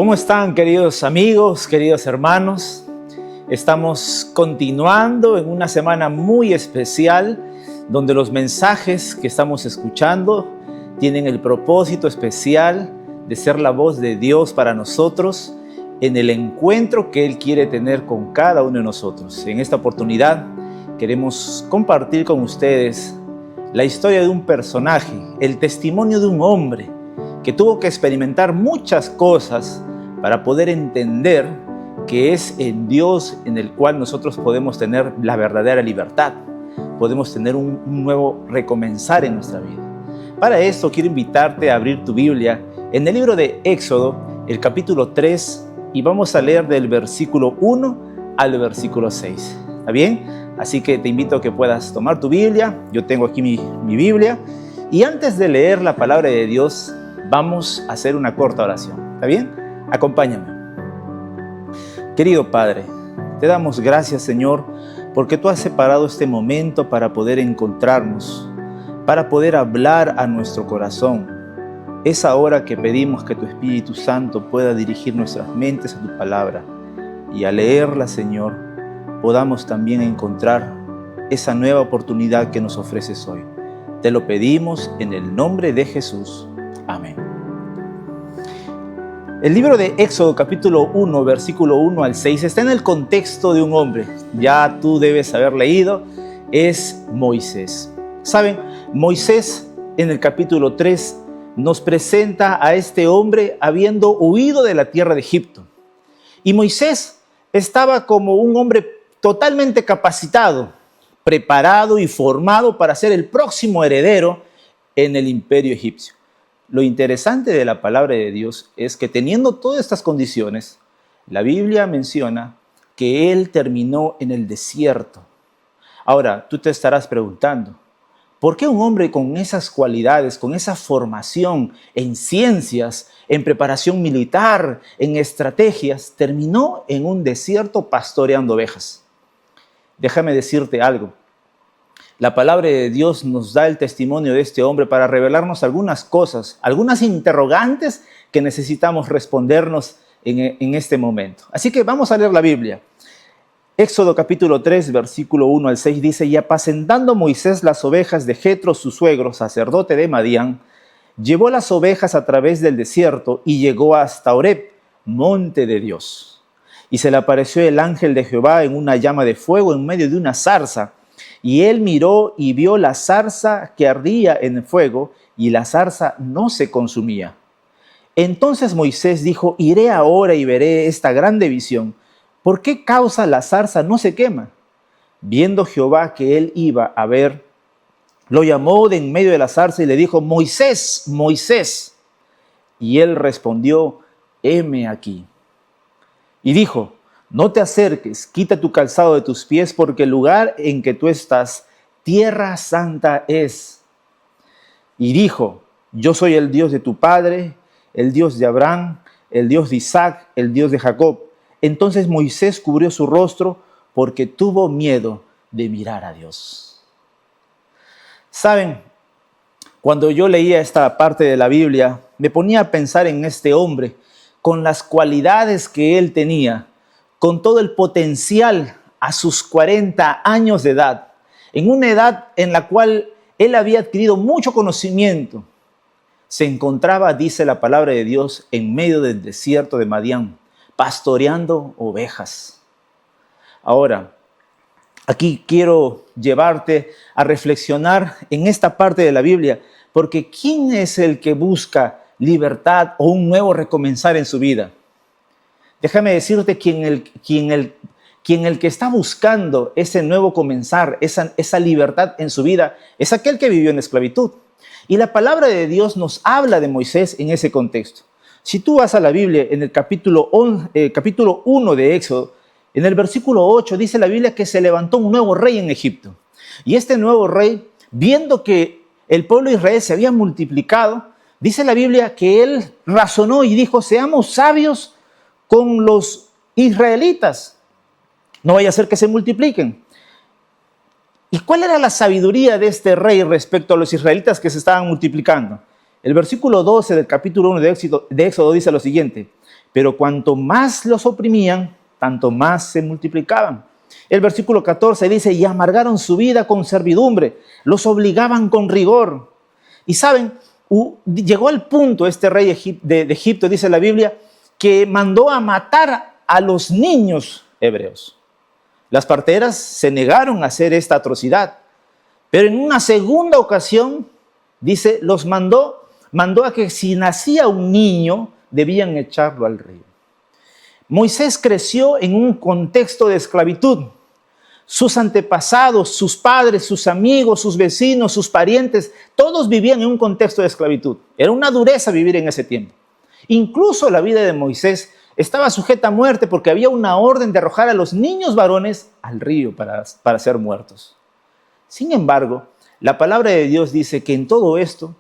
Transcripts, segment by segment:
¿Cómo están, queridos amigos, queridos hermanos? Estamos continuando en una semana muy especial donde los mensajes que estamos escuchando tienen el propósito especial de ser la voz de Dios para nosotros en el encuentro que Él quiere tener con cada uno de nosotros. En esta oportunidad queremos compartir con ustedes la historia de un personaje, el testimonio de un hombre que tuvo que experimentar muchas cosas para poder entender que es en Dios en el cual nosotros podemos tener la verdadera libertad, podemos tener un nuevo recomenzar en nuestra vida. Para esto quiero invitarte a abrir tu Biblia en el libro de Éxodo, el capítulo 3, y vamos a leer del versículo 1 al versículo 6. ¿Está bien? Así que te invito a que puedas tomar tu Biblia. Yo tengo aquí mi Biblia. Y antes de leer la palabra de Dios, vamos a hacer una corta oración. ¿Está bien? Acompáñame. Querido Padre, te damos gracias, Señor, porque tú has separado este momento para poder encontrarnos, para poder hablar a nuestro corazón. Es ahora que pedimos que tu Espíritu Santo pueda dirigir nuestras mentes a tu palabra y al leerla, Señor, podamos también encontrar esa nueva oportunidad que nos ofreces hoy. Te lo pedimos en el nombre de Jesús. Amén. El libro de Éxodo capítulo 1, versículo 1 al 6 está en el contexto de un hombre. Ya tú debes haber leído, es Moisés. ¿Saben? Moisés en el capítulo 3 nos presenta a este hombre habiendo huido de la tierra de Egipto. Y Moisés estaba como un hombre totalmente capacitado, preparado y formado para ser el próximo heredero en el imperio egipcio. Lo interesante de la palabra de Dios es que teniendo todas estas condiciones, la Biblia menciona que él terminó en el desierto. Ahora, tú te estarás preguntando, ¿por qué un hombre con esas cualidades, con esa formación en ciencias, en preparación militar, en estrategias, terminó en un desierto pastoreando ovejas? Déjame decirte algo. La palabra de Dios nos da el testimonio de este hombre para revelarnos algunas cosas, algunas interrogantes que necesitamos respondernos en este momento. Así que vamos a leer la Biblia. Éxodo capítulo 3, versículo 1 al 6 dice: Y apacentando Moisés las ovejas de Jetro, su suegro, sacerdote de Madián, llevó las ovejas a través del desierto y llegó hasta Horeb, monte de Dios. Y se le apareció el ángel de Jehová en una llama de fuego en medio de una zarza. Y él miró y vio la zarza que ardía en el fuego, y la zarza no se consumía. Entonces Moisés dijo: Iré ahora y veré esta grande visión. ¿Por qué causa la zarza no se quema? Viendo Jehová que él iba a ver, lo llamó de en medio de la zarza y le dijo: Moisés, Moisés. Y él respondió: heme aquí. Y dijo: no te acerques, quita tu calzado de tus pies, porque el lugar en que tú estás, tierra santa es. Y dijo: yo soy el Dios de tu padre, el Dios de Abraham, el Dios de Isaac, el Dios de Jacob. Entonces Moisés cubrió su rostro porque tuvo miedo de mirar a Dios. ¿Saben? Cuando yo leía esta parte de la Biblia, me ponía a pensar en este hombre, con las cualidades que él tenía, con todo el potencial a sus 40 años de edad, en una edad en la cual él había adquirido mucho conocimiento. Se encontraba, dice la palabra de Dios, en medio del desierto de Madián, pastoreando ovejas. Ahora, aquí quiero llevarte a reflexionar en esta parte de la Biblia, porque ¿quién es el que busca libertad o un nuevo recomenzar en su vida? Déjame decirte quien el que está buscando ese nuevo comenzar, esa libertad en su vida, es aquel que vivió en esclavitud. Y la palabra de Dios nos habla de Moisés en ese contexto. Si tú vas a la Biblia, en el capítulo 1 de Éxodo, en el versículo 8 dice la Biblia que se levantó un nuevo rey en Egipto. Y este nuevo rey, viendo que el pueblo de Israel se había multiplicado, dice la Biblia que él razonó y dijo: seamos sabios con los israelitas, no vaya a ser que se multipliquen. ¿Y cuál era la sabiduría de este rey respecto a los israelitas que se estaban multiplicando? El versículo 12 del capítulo 1 de Éxodo dice lo siguiente: pero cuanto más los oprimían, tanto más se multiplicaban. El versículo 14 dice, y amargaron su vida con servidumbre, los obligaban con rigor. Y saben, llegó al punto este rey de Egipto, dice la Biblia, que mandó a matar a los niños hebreos. Las parteras se negaron a hacer esta atrocidad, pero en una segunda ocasión, dice, mandó a que si nacía un niño, debían echarlo al río. Moisés creció en un contexto de esclavitud. Sus antepasados, sus padres, sus amigos, sus vecinos, sus parientes, todos vivían en un contexto de esclavitud. Era una dureza vivir en ese tiempo. Incluso la vida de Moisés estaba sujeta a muerte porque había una orden de arrojar a los niños varones al río para ser muertos. Sin embargo, la palabra de Dios dice que en todo esto,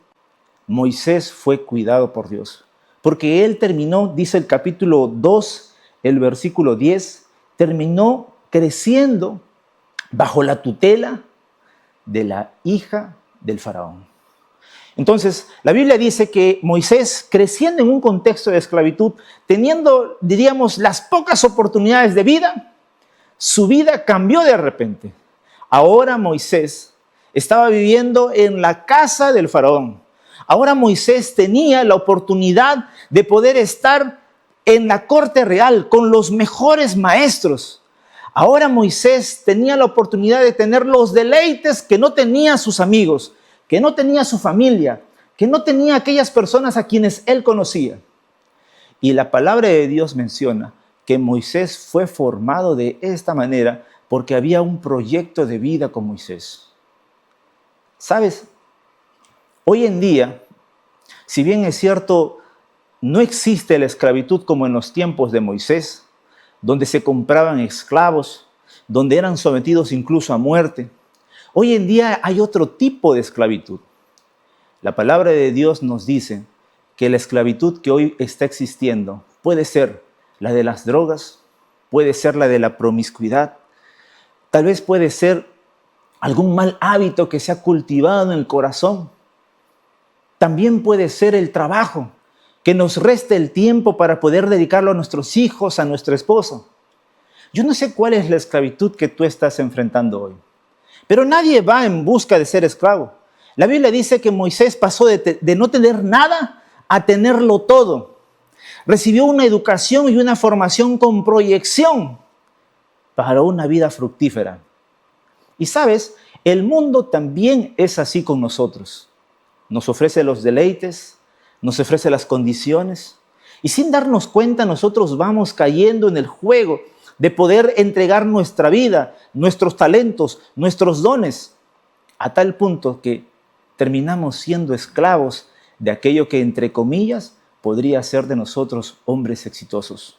Moisés fue cuidado por Dios. Porque él terminó, dice el capítulo 2, el versículo 10, terminó creciendo bajo la tutela de la hija del faraón. Entonces, la Biblia dice que Moisés, creciendo en un contexto de esclavitud, teniendo, diríamos, las pocas oportunidades de vida, su vida cambió de repente. Ahora Moisés estaba viviendo en la casa del faraón. Ahora Moisés tenía la oportunidad de poder estar en la corte real con los mejores maestros. Ahora Moisés tenía la oportunidad de tener los deleites que no tenían sus amigos, que no tenía su familia, que no tenía aquellas personas a quienes él conocía. Y la palabra de Dios menciona que Moisés fue formado de esta manera porque había un proyecto de vida con Moisés. ¿Sabes? Hoy en día, si bien es cierto, no existe la esclavitud como en los tiempos de Moisés, donde se compraban esclavos, donde eran sometidos incluso a muerte. Hoy en día hay otro tipo de esclavitud. La palabra de Dios nos dice que la esclavitud que hoy está existiendo puede ser la de las drogas, puede ser la de la promiscuidad, tal vez puede ser algún mal hábito que se ha cultivado en el corazón. También puede ser el trabajo, que nos reste el tiempo para poder dedicarlo a nuestros hijos, a nuestro esposo. Yo no sé cuál es la esclavitud que tú estás enfrentando hoy, pero nadie va en busca de ser esclavo. La Biblia dice que Moisés pasó de no tener nada a tenerlo todo. Recibió una educación y una formación con proyección para una vida fructífera. Y sabes, el mundo también es así con nosotros. Nos ofrece los deleites, nos ofrece las condiciones, y sin darnos cuenta nosotros vamos cayendo en el juego de poder entregar nuestra vida, nuestros talentos, nuestros dones, a tal punto que terminamos siendo esclavos de aquello que, entre comillas, podría ser de nosotros hombres exitosos.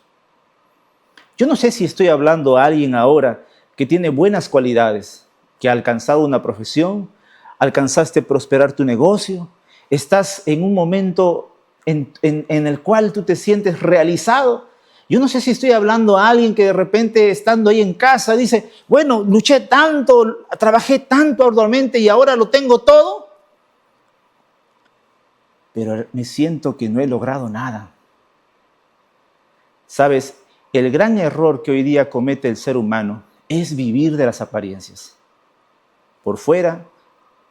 Yo no sé si estoy hablando a alguien ahora que tiene buenas cualidades, que ha alcanzado una profesión, alcanzaste prosperar tu negocio, estás en un momento en el cual tú te sientes realizado. Yo no sé si estoy hablando a alguien que de repente, estando ahí en casa, dice, bueno, luché tanto, trabajé tanto arduamente y ahora lo tengo todo, pero me siento que no he logrado nada. ¿Sabes? El gran error que hoy día comete el ser humano es vivir de las apariencias. Por fuera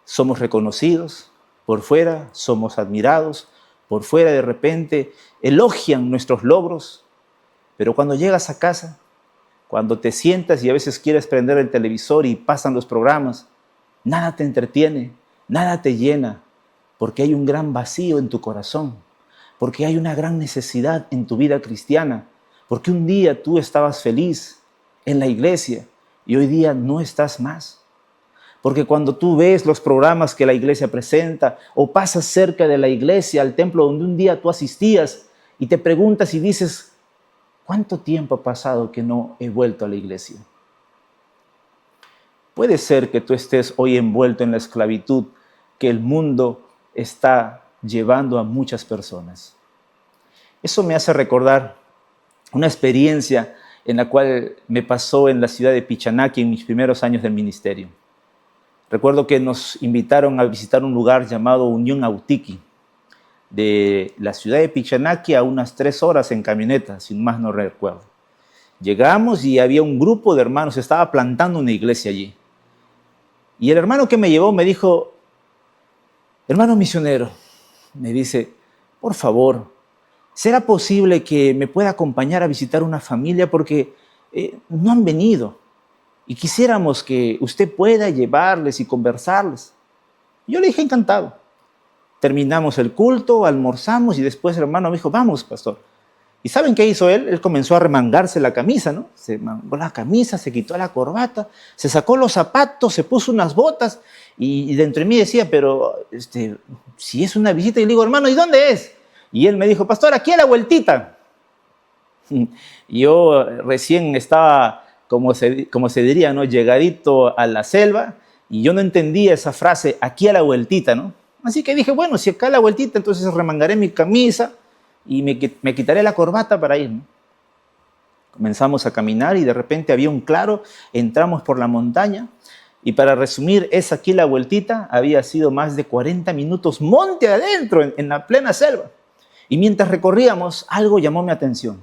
somos reconocidos, por fuera somos admirados, por fuera de repente elogian nuestros logros, pero cuando llegas a casa, cuando te sientas y a veces quieres prender el televisor y pasan los programas, nada te entretiene, nada te llena, porque hay un gran vacío en tu corazón, porque hay una gran necesidad en tu vida cristiana, porque un día tú estabas feliz en la iglesia y hoy día no estás más. Porque cuando tú ves los programas que la iglesia presenta o pasas cerca de la iglesia, al templo donde un día tú asistías y te preguntas y dices, ¿cuánto tiempo ha pasado que no he vuelto a la iglesia? Puede ser que tú estés hoy envuelto en la esclavitud que el mundo está llevando a muchas personas. Eso me hace recordar una experiencia en la cual me pasó en la ciudad de Pichanaki en mis primeros años del ministerio. Recuerdo que nos invitaron a visitar un lugar llamado Unión Autiqui. de la ciudad de Pichanaki a unas 3 horas en camioneta, sin más no recuerdo. Llegamos y había un grupo de hermanos, estaba plantando una iglesia allí. Y el hermano que me llevó me dijo, hermano misionero, me dice, por favor, ¿será posible que me pueda acompañar a visitar una familia? Porque no han venido y quisiéramos que usted pueda llevarles y conversarles. Yo le dije encantado. Terminamos el culto, almorzamos y después el hermano me dijo, vamos, pastor. ¿Y saben qué hizo él? Él comenzó a remangarse la camisa, ¿no? Se mangó la camisa, se quitó la corbata, se sacó los zapatos, se puso unas botas y dentro de mí decía, pero si es una visita, y le digo, hermano, ¿y dónde es? Y él me dijo, pastor, aquí a la vueltita. Yo recién estaba, como se diría, ¿no? Llegadito a la selva y yo no entendía esa frase, aquí a la vueltita, ¿no? Así que dije, bueno, si acá a la vueltita, entonces remangaré mi camisa y me quitaré la corbata para ir, ¿no? Comenzamos a caminar y de repente había un claro, entramos por la montaña y para resumir, esa aquí la vueltita había sido más de 40 minutos monte adentro, en la plena selva. Y mientras recorríamos, algo llamó mi atención.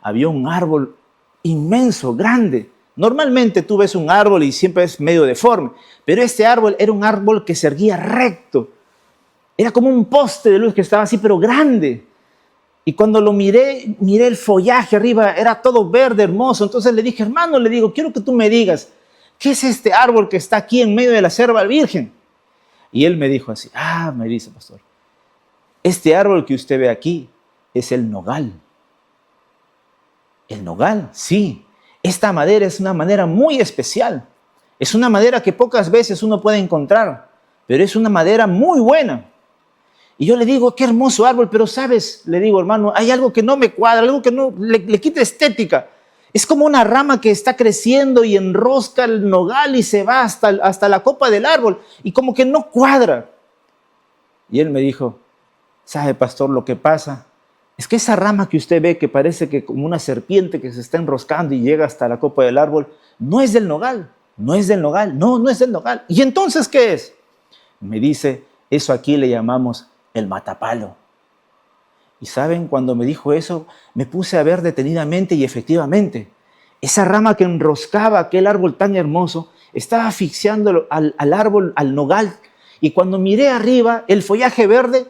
Había un árbol inmenso, grande. Normalmente tú ves un árbol y siempre es medio deforme, pero este árbol era un árbol que se erguía recto. Era como un poste de luz que estaba así, pero grande. Y cuando lo miré el follaje arriba, era todo verde, hermoso. Entonces le dije, hermano, le digo, quiero que tú me digas, ¿qué es este árbol que está aquí en medio de la selva virgen? Y él me dijo así, me dice, pastor, este árbol que usted ve aquí es el nogal. ¿El nogal? Sí. Esta madera es una madera muy especial. Es una madera que pocas veces uno puede encontrar, pero es una madera muy buena. Y yo le digo, qué hermoso árbol, pero sabes, le digo, hermano, hay algo que no me cuadra, algo que no le quita estética. Es como una rama que está creciendo y enrosca el nogal y se va hasta la copa del árbol y como que no cuadra. Y él me dijo, ¿sabe, pastor, lo que pasa? Es que esa rama que usted ve que parece que como una serpiente que se está enroscando y llega hasta la copa del árbol, no es del nogal, no es del nogal, no es del nogal. ¿Y entonces qué es? Me dice, eso aquí le llamamos el matapalo. Y saben, cuando me dijo eso, me puse a ver detenidamente y efectivamente, esa rama que enroscaba aquel árbol tan hermoso, estaba asfixiando al árbol, al nogal. Y cuando miré arriba, el follaje verde,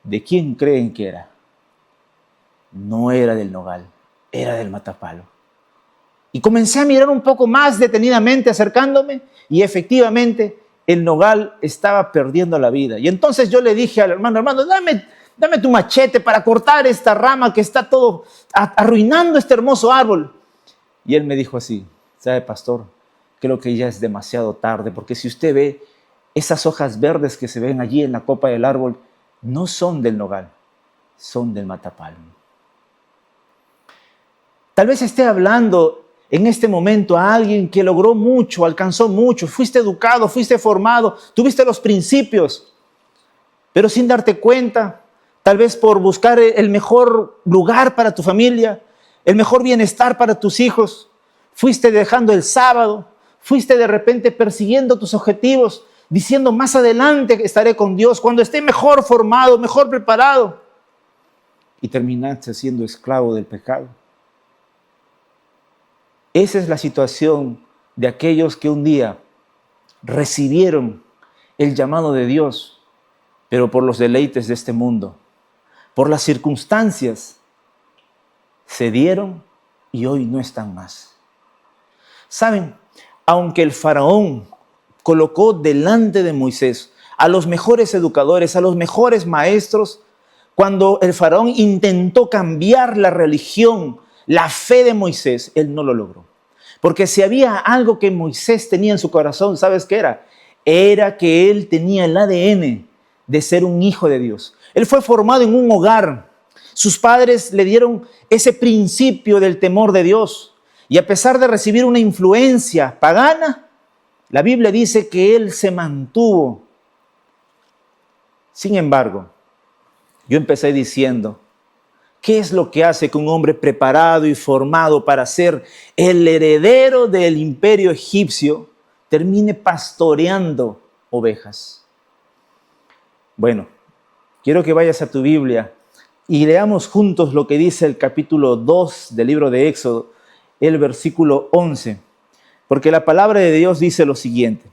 ¿de quién creen que era? No era del nogal, era del matapalo. Y comencé a mirar un poco más detenidamente, acercándome, y efectivamente el nogal estaba perdiendo la vida. Y entonces yo le dije al hermano, dame tu machete para cortar esta rama que está todo arruinando este hermoso árbol. Y él me dijo así, ¿sabe, pastor? Creo que ya es demasiado tarde, porque si usted ve esas hojas verdes que se ven allí en la copa del árbol, no son del nogal, son del matapalo. Tal vez esté hablando en este momento a alguien que logró mucho, alcanzó mucho, fuiste educado, fuiste formado, tuviste los principios, pero sin darte cuenta, tal vez por buscar el mejor lugar para tu familia, el mejor bienestar para tus hijos, fuiste dejando el sábado, fuiste de repente persiguiendo tus objetivos, diciendo más adelante estaré con Dios, cuando esté mejor formado, mejor preparado, y terminaste siendo esclavo del pecado. Esa es la situación de aquellos que un día recibieron el llamado de Dios, pero por los deleites de este mundo, por las circunstancias, cedieron y hoy no están más. ¿Saben? Aunque el faraón colocó delante de Moisés a los mejores educadores, a los mejores maestros, cuando el faraón intentó cambiar la religión, la fe de Moisés, él no lo logró. Porque si había algo que Moisés tenía en su corazón, ¿sabes qué era? Era que él tenía el ADN de ser un hijo de Dios. Él fue formado en un hogar. Sus padres le dieron ese principio del temor de Dios. Y a pesar de recibir una influencia pagana, la Biblia dice que él se mantuvo. Sin embargo, yo empecé diciendo, ¿qué es lo que hace que un hombre preparado y formado para ser el heredero del imperio egipcio termine pastoreando ovejas? Bueno, Quiero que vayas a tu Biblia y leamos juntos lo que dice el capítulo 2 del libro de Éxodo, el versículo 11. Porque la palabra de Dios dice lo siguiente.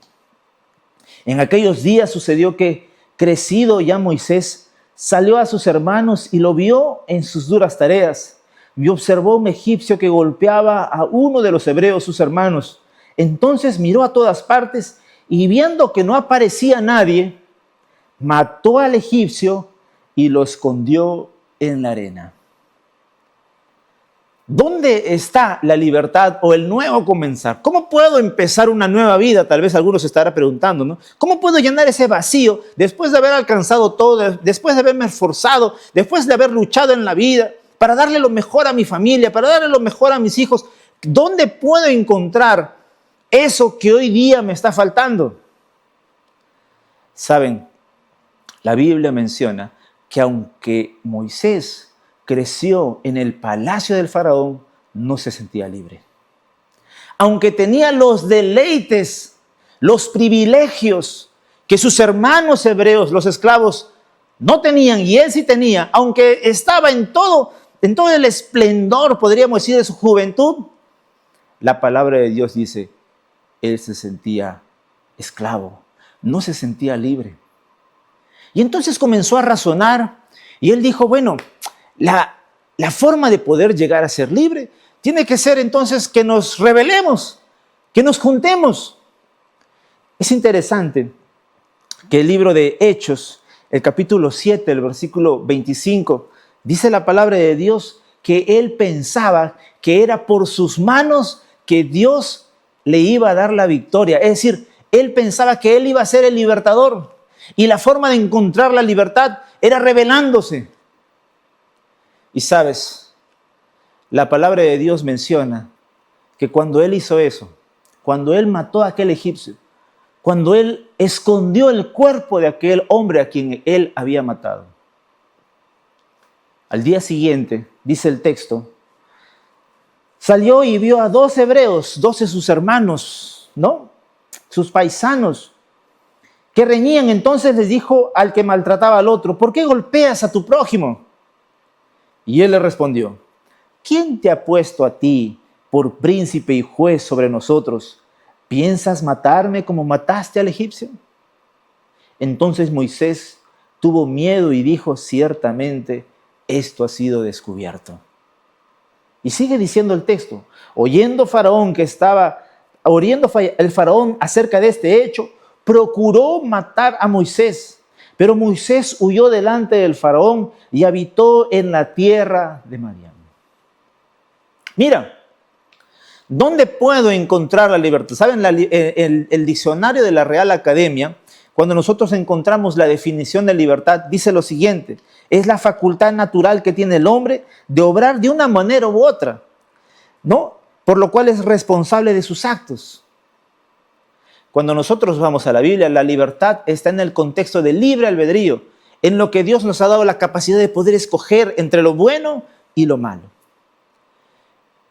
En aquellos días sucedió que, crecido ya Moisés, salió a sus hermanos y lo vio en sus duras tareas. Y observó un egipcio que golpeaba a uno de los hebreos, sus hermanos. Entonces miró a todas partes y viendo que no aparecía nadie, mató al egipcio y lo escondió en la arena. ¿Dónde está la libertad o el nuevo comenzar? ¿Cómo puedo empezar una nueva vida? Tal vez algunos se estarán preguntando, ¿no? ¿Cómo puedo llenar ese vacío después de haber alcanzado todo, después de haberme esforzado, después de haber luchado en la vida para darle lo mejor a mi familia, para darle lo mejor a mis hijos? ¿Dónde puedo encontrar eso que hoy día me está faltando? Saben, la Biblia menciona que aunque Moisés creció en el palacio del faraón, no se sentía libre. Aunque tenía los deleites, los privilegios que sus hermanos hebreos, los esclavos, no tenían y él sí tenía, aunque estaba en todo el esplendor, podríamos decir, de su juventud, la palabra de Dios dice, él se sentía esclavo, no se sentía libre. Y entonces comenzó a razonar y él dijo, bueno, la forma de poder llegar a ser libre tiene que ser entonces que nos rebelemos, que nos juntemos. Es interesante que el libro de Hechos, el capítulo 7, el versículo 25, dice la palabra de Dios que él pensaba que era por sus manos que Dios le iba a dar la victoria. Es decir, él pensaba que él iba a ser el libertador y la forma de encontrar la libertad era rebelándose. Y sabes, la palabra de Dios menciona que cuando él hizo eso, cuando él mató a aquel egipcio, cuando él escondió el cuerpo de aquel hombre a quien él había matado, al día siguiente, dice el texto, salió y vio a 2 hebreos, 12 sus hermanos, ¿no? Sus paisanos, que reñían. Entonces les dijo al que maltrataba al otro, ¿por qué golpeas a tu prójimo? Y él le respondió, ¿quién te ha puesto a ti por príncipe y juez sobre nosotros? ¿Piensas matarme como mataste al egipcio? Entonces Moisés tuvo miedo y dijo, ciertamente, esto ha sido descubierto. Y sigue diciendo el texto, oyendo el faraón acerca de este hecho, procuró matar a Moisés. Pero Moisés huyó delante del faraón y habitó en la tierra de Madián. Mira, ¿dónde puedo encontrar la libertad? ¿Saben? El diccionario de la Real Academia, cuando nosotros encontramos la definición de libertad, dice lo siguiente, es la facultad natural que tiene el hombre de obrar de una manera u otra, ¿no? Por lo cual es responsable de sus actos. Cuando nosotros vamos a la Biblia, la libertad está en el contexto del libre albedrío, en lo que Dios nos ha dado la capacidad de poder escoger entre lo bueno y lo malo.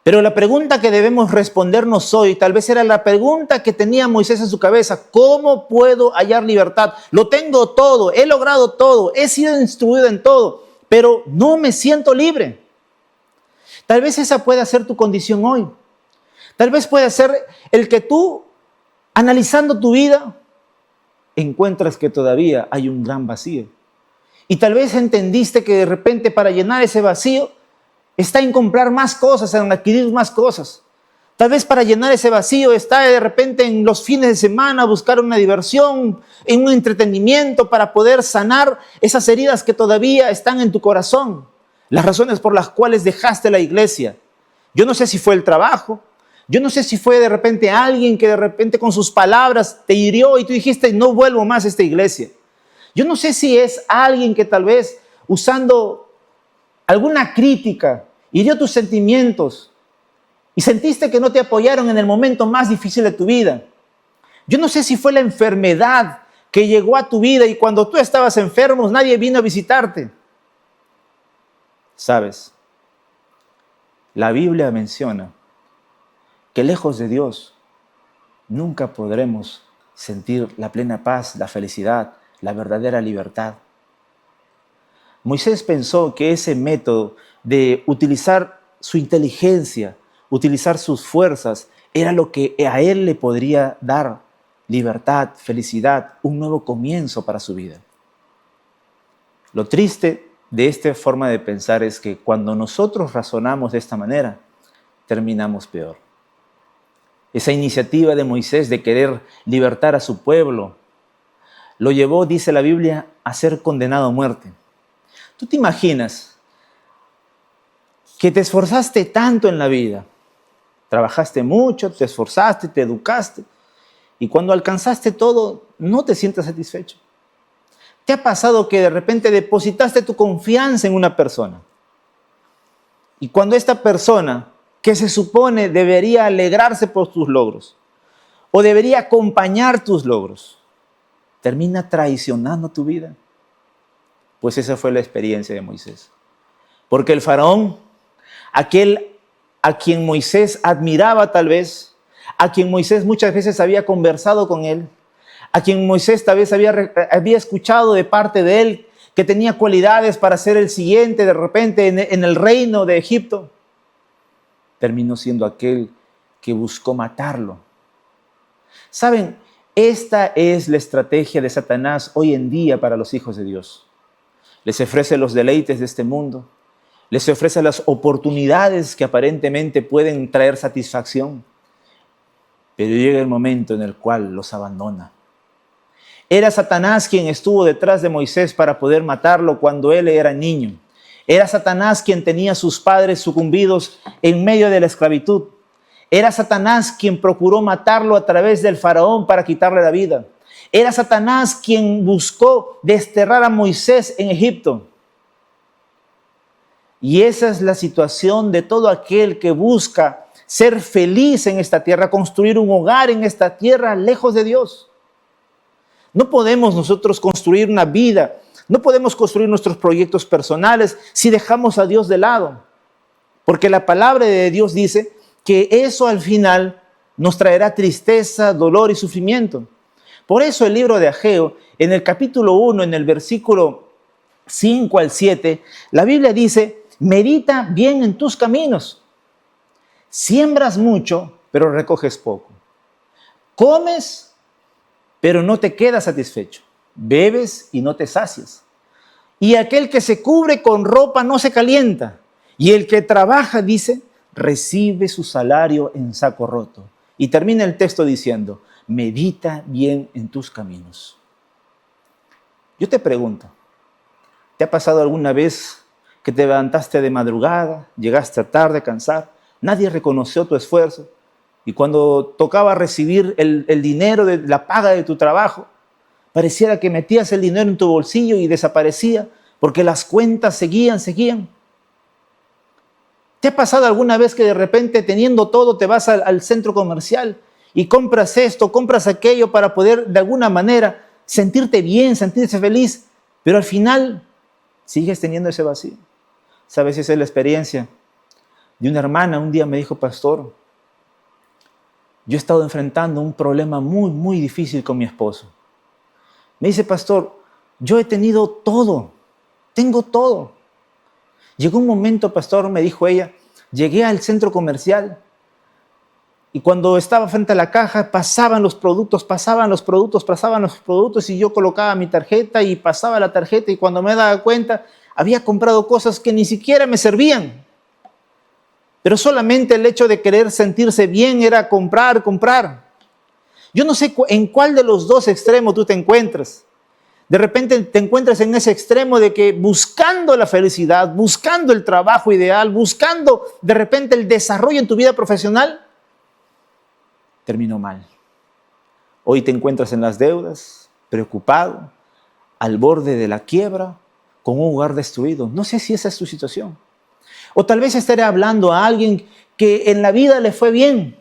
Pero la pregunta que debemos respondernos hoy, tal vez era la pregunta que tenía Moisés en su cabeza, ¿cómo puedo hallar libertad? Lo tengo todo, he logrado todo, he sido instruido en todo, pero no me siento libre. Tal vez esa pueda ser tu condición hoy. Tal vez pueda ser el que tú, analizando tu vida, encuentras que todavía hay un gran vacío. Y tal vez entendiste que de repente para llenar ese vacío está en comprar más cosas, en adquirir más cosas. Tal vez para llenar ese vacío está de repente en los fines de semana buscar una diversión, en un entretenimiento para poder sanar esas heridas que todavía están en tu corazón. Las razones por las cuales dejaste la iglesia. Yo no sé si fue el trabajo. Yo no sé si fue de repente alguien que de repente con sus palabras te hirió y tú dijiste, no vuelvo más a esta iglesia. Yo no sé si es alguien que tal vez usando alguna crítica hirió tus sentimientos y sentiste que no te apoyaron en el momento más difícil de tu vida. Yo no sé si fue la enfermedad que llegó a tu vida y cuando tú estabas enfermo nadie vino a visitarte. ¿Sabes? La Biblia menciona que lejos de Dios nunca podremos sentir la plena paz, la felicidad, la verdadera libertad. Moisés pensó que ese método de utilizar su inteligencia, utilizar sus fuerzas, era lo que a él le podría dar libertad, felicidad, un nuevo comienzo para su vida. Lo triste de esta forma de pensar es que cuando nosotros razonamos de esta manera, terminamos peor. Esa iniciativa de Moisés de querer libertar a su pueblo lo llevó, dice la Biblia, a ser condenado a muerte. ¿Tú te imaginas que te esforzaste tanto en la vida? Trabajaste mucho, te esforzaste, te educaste, y cuando alcanzaste todo, no te sientes satisfecho. ¿Te ha pasado que de repente depositaste tu confianza en una persona? Y cuando esta persona, que se supone debería alegrarse por tus logros, o debería acompañar tus logros, termina traicionando tu vida? Pues esa fue la experiencia de Moisés. Porque el faraón, aquel a quien Moisés admiraba tal vez, a quien Moisés muchas veces había conversado con él, a quien Moisés tal vez había escuchado de parte de él que tenía cualidades para ser el siguiente de repente en el reino de Egipto, terminó siendo aquel que buscó matarlo. ¿Saben? Esta es la estrategia de Satanás hoy en día para los hijos de Dios. Les ofrece los deleites de este mundo, les ofrece las oportunidades que aparentemente pueden traer satisfacción, pero llega el momento en el cual los abandona. Era Satanás quien estuvo detrás de Moisés para poder matarlo cuando él era niño. Era Satanás quien tenía a sus padres sucumbidos en medio de la esclavitud. Era Satanás quien procuró matarlo a través del faraón para quitarle la vida. Era Satanás quien buscó desterrar a Moisés en Egipto. Y esa es la situación de todo aquel que busca ser feliz en esta tierra, construir un hogar en esta tierra lejos de Dios. No podemos nosotros construir una vida, no podemos construir nuestros proyectos personales si dejamos a Dios de lado. Porque la palabra de Dios dice que eso al final nos traerá tristeza, dolor y sufrimiento. Por eso el libro de Ageo, en el capítulo 1, en el versículo 5 al 7, la Biblia dice: medita bien en tus caminos. Siembras mucho, pero recoges poco. Comes, pero no te quedas satisfecho. Bebes y no te sacias. Y aquel que se cubre con ropa no se calienta. Y el que trabaja, dice, recibe su salario en saco roto. Y termina el texto diciendo: medita bien en tus caminos. Yo te pregunto, ¿te ha pasado alguna vez que te levantaste de madrugada, llegaste tarde, cansado, nadie reconoció tu esfuerzo, y cuando tocaba recibir el dinero de la paga de tu trabajo, pareciera que metías el dinero en tu bolsillo y desaparecía porque las cuentas seguían? ¿Te ha pasado alguna vez que de repente, teniendo todo, te vas al centro comercial y compras esto, compras aquello para poder de alguna manera sentirte bien, sentirse feliz, pero al final sigues teniendo ese vacío? ¿Sabes? Esa es la experiencia de una hermana. Un día me dijo: pastor, yo he estado enfrentando un problema muy difícil con mi esposo. Me dice: pastor, yo he tenido todo, tengo todo. Llegó un momento, pastor, me dijo ella, llegué al centro comercial y cuando estaba frente a la caja pasaban los productos y yo colocaba mi tarjeta y pasaba la tarjeta, y cuando me daba cuenta había comprado cosas que ni siquiera me servían. Pero solamente el hecho de querer sentirse bien era comprar. Yo no sé en cuál de los dos extremos tú te encuentras. De repente te encuentras en ese extremo de que buscando la felicidad, buscando el trabajo ideal, buscando de repente el desarrollo en tu vida profesional, terminó mal. Hoy te encuentras en las deudas, preocupado, al borde de la quiebra, con un hogar destruido. No sé si esa es tu situación. O tal vez estaré hablando a alguien que en la vida le fue bien.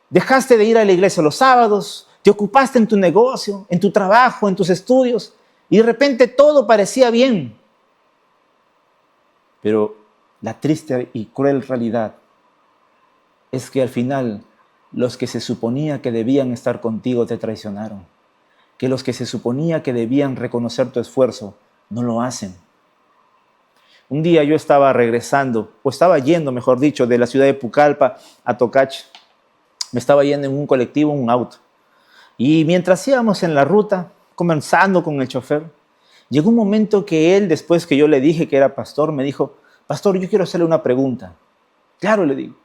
Dejaste de ir a la iglesia los sábados, te ocupaste en tu negocio, en tu trabajo, en tus estudios, y de repente todo parecía bien. Pero la triste y cruel realidad es que al final los que se suponía que debían estar contigo te traicionaron. Que los que se suponía que debían reconocer tu esfuerzo no lo hacen. Un día yo estaba regresando, o estaba yendo, mejor dicho, de la ciudad de Pucallpa a Tocache. Me estaba yendo en un colectivo, un auto. Y mientras íbamos en la ruta, conversando con el chofer, llegó un momento que él, después que yo le dije que era pastor, me dijo: pastor, yo quiero hacerle una pregunta. Claro, le digo.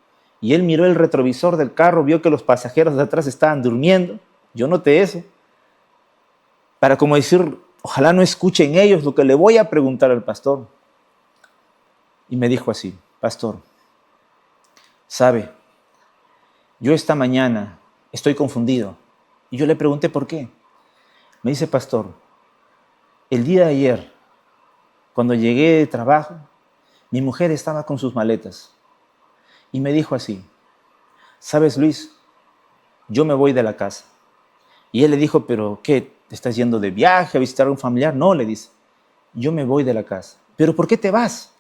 Y él miró el retrovisor del carro, vio que los pasajeros de atrás estaban durmiendo. Yo noté eso. Para como decir, ojalá no escuchen ellos lo que le voy a preguntar al pastor. Y me dijo así: pastor, ¿sabe? Yo esta mañana estoy confundido. Y yo le pregunté por qué. Me dice: pastor, el día de ayer, cuando llegué de trabajo, mi mujer estaba con sus maletas. Y me dijo así: ¿sabes, Luis? Yo me voy de la casa. Y él le dijo: ¿pero qué? ¿Te estás yendo de viaje a visitar a un familiar? No, le dice. Yo me voy de la casa. ¿Pero por qué te vas?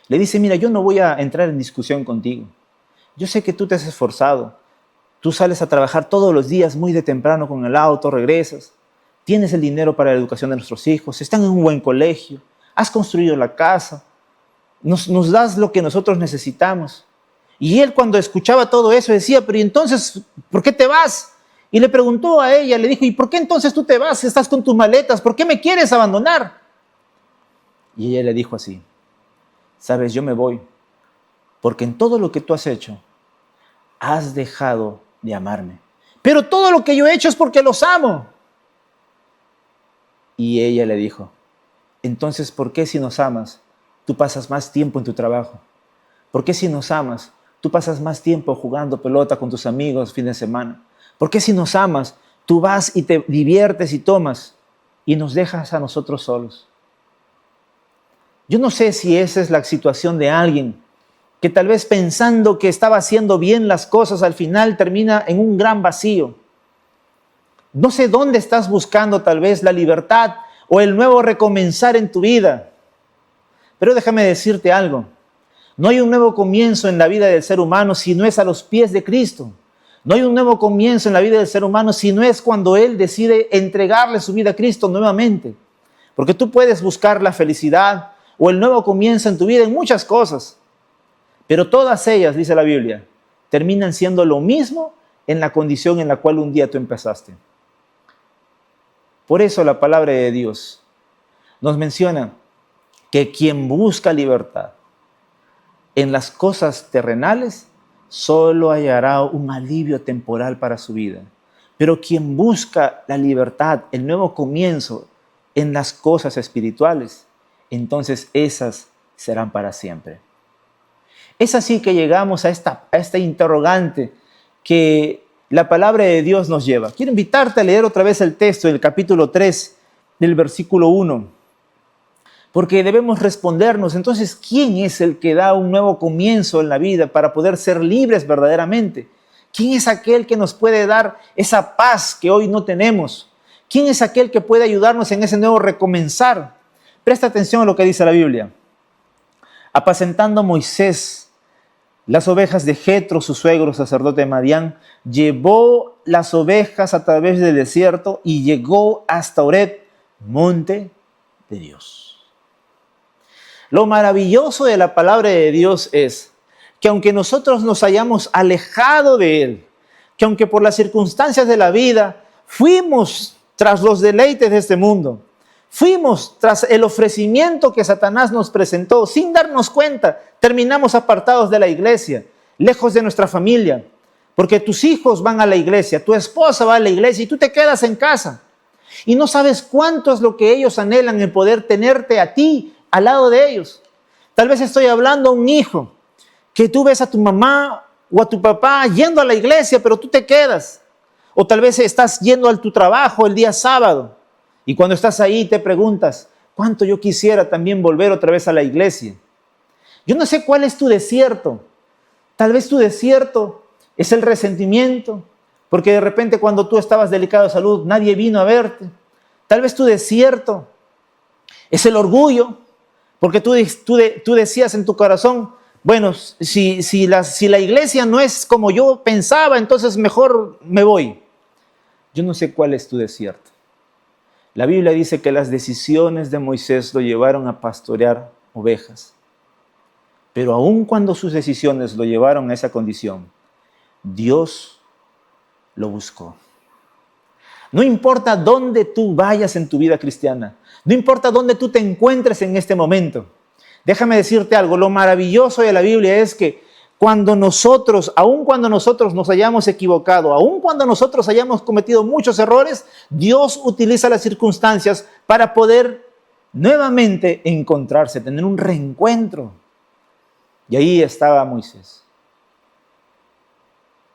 Le dice: mira, yo no voy a entrar en discusión contigo. Yo sé que tú te has esforzado. Tú sales a trabajar todos los días muy de temprano con el auto, regresas. Tienes el dinero para la educación de nuestros hijos. Están en un buen colegio. Has construido la casa. Nos das lo que nosotros necesitamos. Y él, cuando escuchaba todo eso, decía: pero ¿y entonces por qué te vas? Y le preguntó a ella, le dijo: ¿y por qué entonces tú te vas? Estás con tus maletas, ¿por qué me quieres abandonar? Y ella le dijo así: sabes, yo me voy porque en todo lo que tú has hecho, has dejado de amarme. Pero todo lo que yo he hecho es porque los amo. Y ella le dijo: entonces, ¿por qué si nos amas, tú pasas más tiempo en tu trabajo? ¿Por qué si nos amas, tú pasas más tiempo jugando pelota con tus amigos fin de semana? ¿Por qué si nos amas, tú vas y te diviertes y tomas y nos dejas a nosotros solos? Yo no sé si esa es la situación de alguien que tal vez pensando que estaba haciendo bien las cosas, al final termina en un gran vacío. No sé dónde estás buscando tal vez la libertad o el nuevo recomenzar en tu vida. Pero déjame decirte algo. No hay un nuevo comienzo en la vida del ser humano si no es a los pies de Cristo. No hay un nuevo comienzo en la vida del ser humano si no es cuando Él decide entregarle su vida a Cristo nuevamente. Porque tú puedes buscar la felicidad o el nuevo comienzo en tu vida en muchas cosas. Pero todas ellas, dice la Biblia, terminan siendo lo mismo en la condición en la cual un día tú empezaste. Por eso la palabra de Dios nos menciona que quien busca libertad en las cosas terrenales solo hallará un alivio temporal para su vida. Pero quien busca la libertad, el nuevo comienzo en las cosas espirituales, entonces esas serán para siempre. Es así que llegamos a esta interrogante que la palabra de Dios nos lleva. Quiero invitarte a leer otra vez el texto del capítulo 3, del versículo 1. Porque debemos respondernos, entonces, ¿quién es el que da un nuevo comienzo en la vida para poder ser libres verdaderamente? ¿Quién es aquel que nos puede dar esa paz que hoy no tenemos? ¿Quién es aquel que puede ayudarnos en ese nuevo recomenzar? Presta atención a lo que dice la Biblia. Apacentando Moisés las ovejas de Jetro, su suegro, sacerdote de Madián, llevó las ovejas a través del desierto y llegó hasta Horeb, monte de Dios. Lo maravilloso de la palabra de Dios es que aunque nosotros nos hayamos alejado de Él, que aunque por las circunstancias de la vida fuimos tras los deleites de este mundo, fuimos tras el ofrecimiento que Satanás nos presentó, sin darnos cuenta, terminamos apartados de la iglesia, lejos de nuestra familia, porque tus hijos van a la iglesia, tu esposa va a la iglesia y tú te quedas en casa. Y no sabes cuánto es lo que ellos anhelan en poder tenerte a ti al lado de ellos. Tal vez estoy hablando a un hijo que tú ves a tu mamá o a tu papá yendo a la iglesia, pero tú te quedas. O tal vez estás yendo a tu trabajo el día sábado y cuando estás ahí te preguntas, ¿cuánto yo quisiera también volver otra vez a la iglesia? Yo no sé cuál es tu desierto. Tal vez tu desierto es el resentimiento, porque de repente cuando tú estabas delicado de salud nadie vino a verte. Tal vez tu desierto es el orgullo, porque tú decías en tu corazón, bueno, si la iglesia no es como yo pensaba, entonces mejor me voy. Yo no sé cuál es tu desierto. La Biblia dice que las decisiones de Moisés lo llevaron a pastorear ovejas. Pero aun cuando sus decisiones lo llevaron a esa condición, Dios lo buscó. No importa dónde tú vayas en tu vida cristiana, no importa dónde tú te encuentres en este momento. Déjame decirte algo, lo maravilloso de la Biblia es que aun cuando nosotros nos hayamos equivocado, aun cuando nosotros hayamos cometido muchos errores, Dios utiliza las circunstancias para poder nuevamente encontrarse, tener un reencuentro. Y ahí estaba Moisés.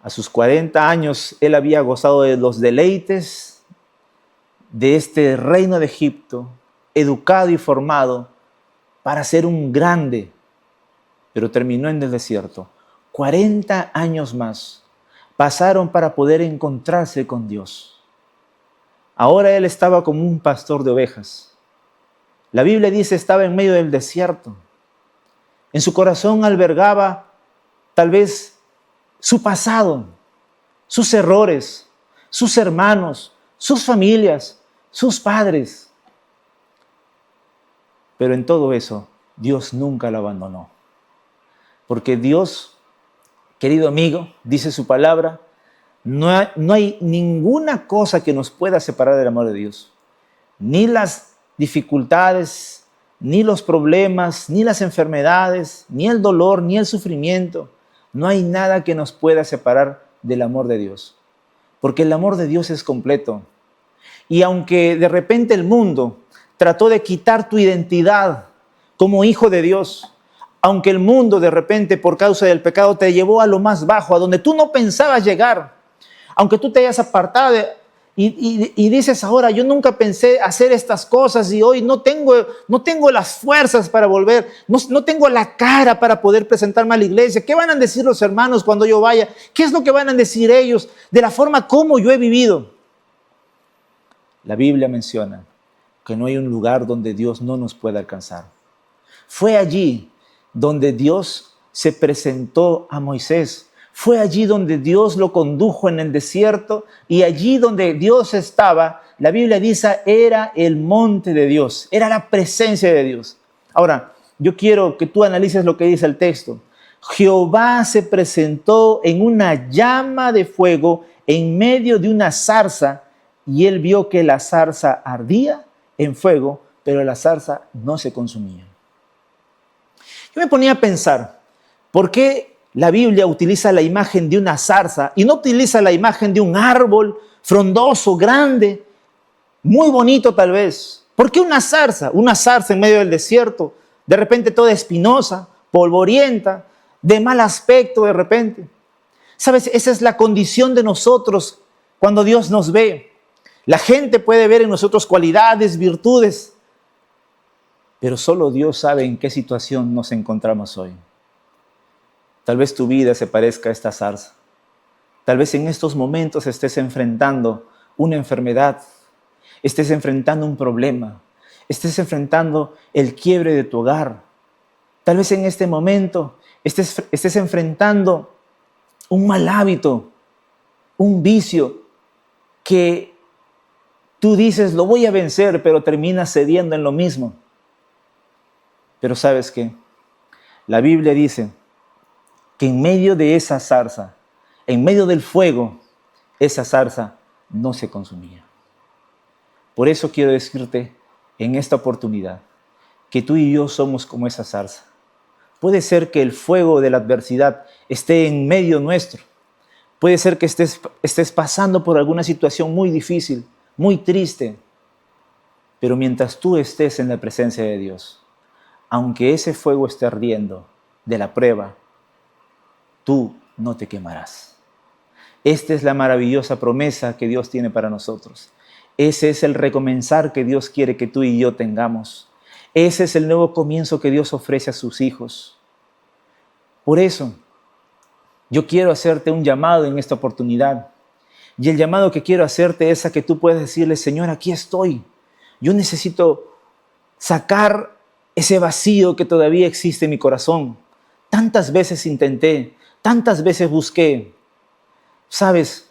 A sus 40 años, él había gozado de los deleites de este reino de Egipto, educado y formado para ser un grande, pero terminó en el desierto. 40 años más pasaron para poder encontrarse con Dios. Ahora él estaba como un pastor de ovejas. La Biblia dice estaba en medio del desierto. En su corazón albergaba tal vez su pasado, sus errores, sus hermanos, sus familias, sus padres. Pero en todo eso, Dios nunca lo abandonó. Porque Dios, querido amigo, dice su palabra, no hay ninguna cosa que nos pueda separar del amor de Dios. Ni las dificultades, ni los problemas, ni las enfermedades, ni el dolor, ni el sufrimiento. No hay nada que nos pueda separar del amor de Dios. Porque el amor de Dios es completo. Y aunque de repente el mundo trató de quitar tu identidad como hijo de Dios, aunque el mundo de repente por causa del pecado te llevó a lo más bajo, a donde tú no pensabas llegar, aunque tú te hayas apartado y dices ahora, yo nunca pensé hacer estas cosas y hoy no tengo las fuerzas para volver, no tengo la cara para poder presentarme a la iglesia. ¿Qué van a decir los hermanos cuando yo vaya? ¿Qué es lo que van a decir ellos de la forma como yo he vivido? La Biblia menciona que no hay un lugar donde Dios no nos pueda alcanzar. Fue allí donde Dios se presentó a Moisés. Fue allí donde Dios lo condujo en el desierto y allí donde Dios estaba, la Biblia dice, era el monte de Dios, era la presencia de Dios. Ahora, yo quiero que tú analices lo que dice el texto. Jehová se presentó en una llama de fuego en medio de una zarza y él vio que la zarza ardía en fuego, pero la zarza no se consumía. Yo me ponía a pensar, ¿por qué la Biblia utiliza la imagen de una zarza y no utiliza la imagen de un árbol frondoso, grande, muy bonito tal vez? ¿Por qué una zarza? Una zarza en medio del desierto, de repente toda espinosa, polvorienta, de mal aspecto de repente. ¿Sabes? Esa es la condición de nosotros cuando Dios nos ve. La gente puede ver en nosotros cualidades, virtudes, pero solo Dios sabe en qué situación nos encontramos hoy. Tal vez tu vida se parezca a esta zarza. Tal vez en estos momentos estés enfrentando una enfermedad, estés enfrentando un problema, estés enfrentando el quiebre de tu hogar. Tal vez en este momento estés enfrentando un mal hábito, un vicio que tú dices, lo voy a vencer, pero terminas cediendo en lo mismo. Pero ¿sabes qué? La Biblia dice que en medio de esa zarza, en medio del fuego, esa zarza no se consumía. Por eso quiero decirte en esta oportunidad que tú y yo somos como esa zarza. Puede ser que el fuego de la adversidad esté en medio nuestro. Puede ser que estés pasando por alguna situación muy difícil, muy triste. Pero mientras tú estés en la presencia de Dios, aunque ese fuego esté ardiendo de la prueba, tú no te quemarás. Esta es la maravillosa promesa que Dios tiene para nosotros. Ese es el recomenzar que Dios quiere que tú y yo tengamos. Ese es el nuevo comienzo que Dios ofrece a sus hijos. Por eso, yo quiero hacerte un llamado en esta oportunidad. Y el llamado que quiero hacerte es a que tú puedas decirle, Señor, aquí estoy. Yo necesito sacar ese vacío que todavía existe en mi corazón. Tantas veces intenté, tantas veces busqué. ¿Sabes?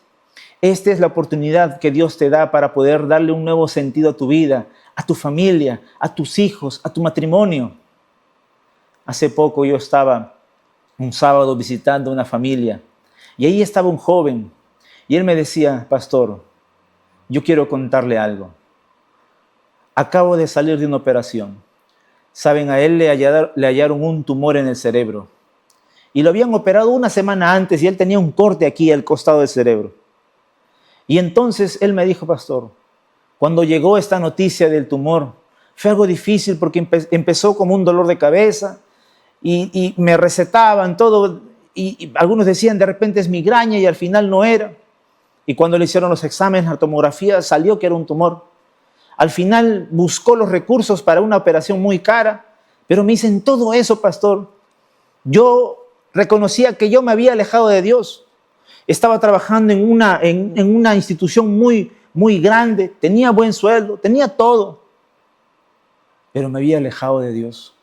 Esta es la oportunidad que Dios te da para poder darle un nuevo sentido a tu vida, a tu familia, a tus hijos, a tu matrimonio. Hace poco yo estaba un sábado visitando una familia y ahí estaba un joven y él me decía: pastor, yo quiero contarle algo. Acabo de salir de una operación. Saben, a él le hallaron un tumor en el cerebro y lo habían operado una semana antes y él tenía un corte aquí al costado del cerebro. Y entonces él me dijo: pastor, cuando llegó esta noticia del tumor, fue algo difícil porque empezó como un dolor de cabeza y me recetaban todo y algunos decían de repente es migraña y al final no era. Y cuando le hicieron los exámenes, la tomografía, salió que era un tumor. Al final buscó los recursos para una operación muy cara, pero me dicen: todo eso, pastor, yo reconocía que yo me había alejado de Dios. Estaba trabajando en una institución muy grande, tenía buen sueldo, tenía todo, pero me había alejado de Dios.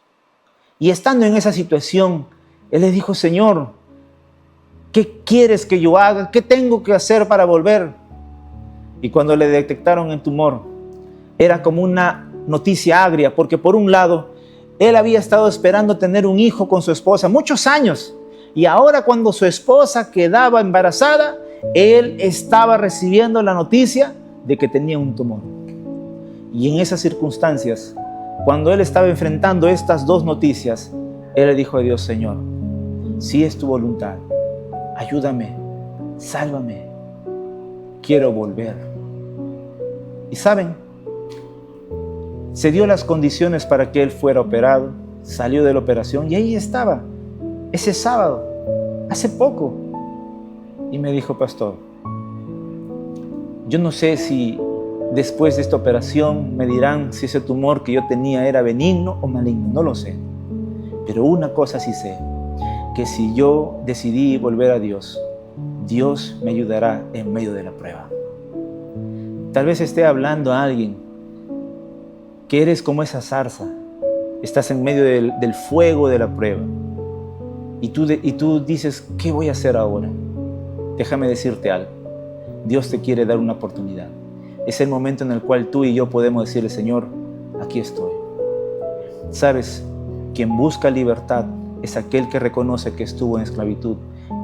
Y estando en esa situación, él le dijo: Señor, ¿qué quieres que yo haga? ¿Qué tengo que hacer para volver? Y cuando le detectaron el tumor, era como una noticia agria, porque por un lado, él había estado esperando tener un hijo con su esposa muchos años, y ahora cuando su esposa quedaba embarazada, él estaba recibiendo la noticia de que tenía un tumor. Y en esas circunstancias, cuando él estaba enfrentando estas dos noticias, él le dijo a Dios: Señor, si es tu voluntad, ayúdame, sálvame, quiero volver. Y saben, se dio las condiciones para que él fuera operado, salió de la operación y ahí estaba, ese sábado, hace poco. Y me dijo: pastor, yo no sé si después de esta operación me dirán si ese tumor que yo tenía era benigno o maligno, no lo sé. Pero una cosa sí sé, que si yo decidí volver a Dios, Dios me ayudará en medio de la prueba. Tal vez esté hablando a alguien que eres como esa zarza, estás en medio del fuego de la prueba y tú dices: ¿qué voy a hacer ahora? Déjame decirte algo, Dios te quiere dar una oportunidad. Es el momento en el cual tú y yo podemos decirle: Señor, aquí estoy. Sabes, quien busca libertad es aquel que reconoce que estuvo en esclavitud.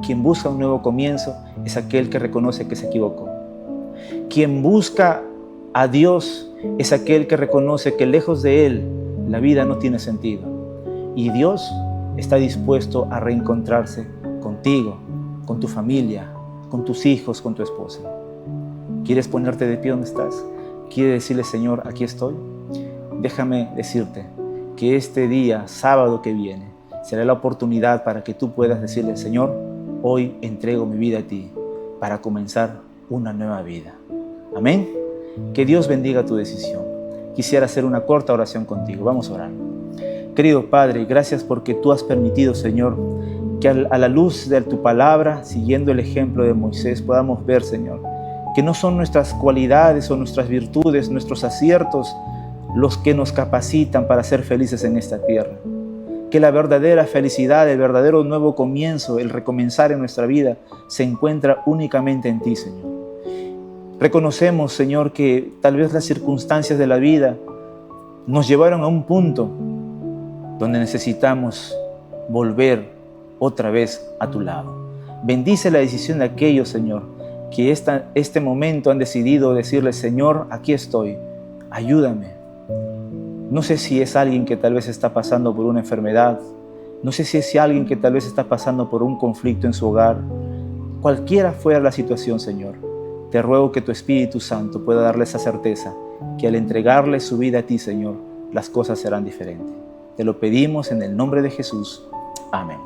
Quien busca un nuevo comienzo es aquel que reconoce que se equivocó. Quien busca a Dios es aquel que reconoce que lejos de Él la vida no tiene sentido. Y Dios está dispuesto a reencontrarse contigo, con tu familia, con tus hijos, con tu esposa. ¿Quieres ponerte de pie donde estás? ¿Quieres decirle: Señor, aquí estoy? Déjame decirte que este día, sábado que viene, será la oportunidad para que tú puedas decirle: Señor, hoy entrego mi vida a ti para comenzar una nueva vida. Amén. Que Dios bendiga tu decisión. Quisiera hacer una corta oración contigo. Vamos a orar. Querido Padre, gracias porque tú has permitido, Señor, que a la luz de tu palabra, siguiendo el ejemplo de Moisés, podamos ver, Señor, que no son nuestras cualidades o nuestras virtudes, nuestros aciertos, los que nos capacitan para ser felices en esta tierra. Que la verdadera felicidad, el verdadero nuevo comienzo, el recomenzar en nuestra vida, se encuentra únicamente en ti, Señor. Reconocemos, Señor, que tal vez las circunstancias de la vida nos llevaron a un punto donde necesitamos volver otra vez a tu lado. Bendice la decisión de aquellos, Señor, que este momento han decidido decirle: Señor, aquí estoy, ayúdame. No sé si es alguien que tal vez está pasando por una enfermedad, no sé si es alguien que tal vez está pasando por un conflicto en su hogar. Cualquiera fuera la situación, Señor, te ruego que tu Espíritu Santo pueda darle esa certeza, que al entregarle su vida a ti, Señor, las cosas serán diferentes. Te lo pedimos en el nombre de Jesús. Amén.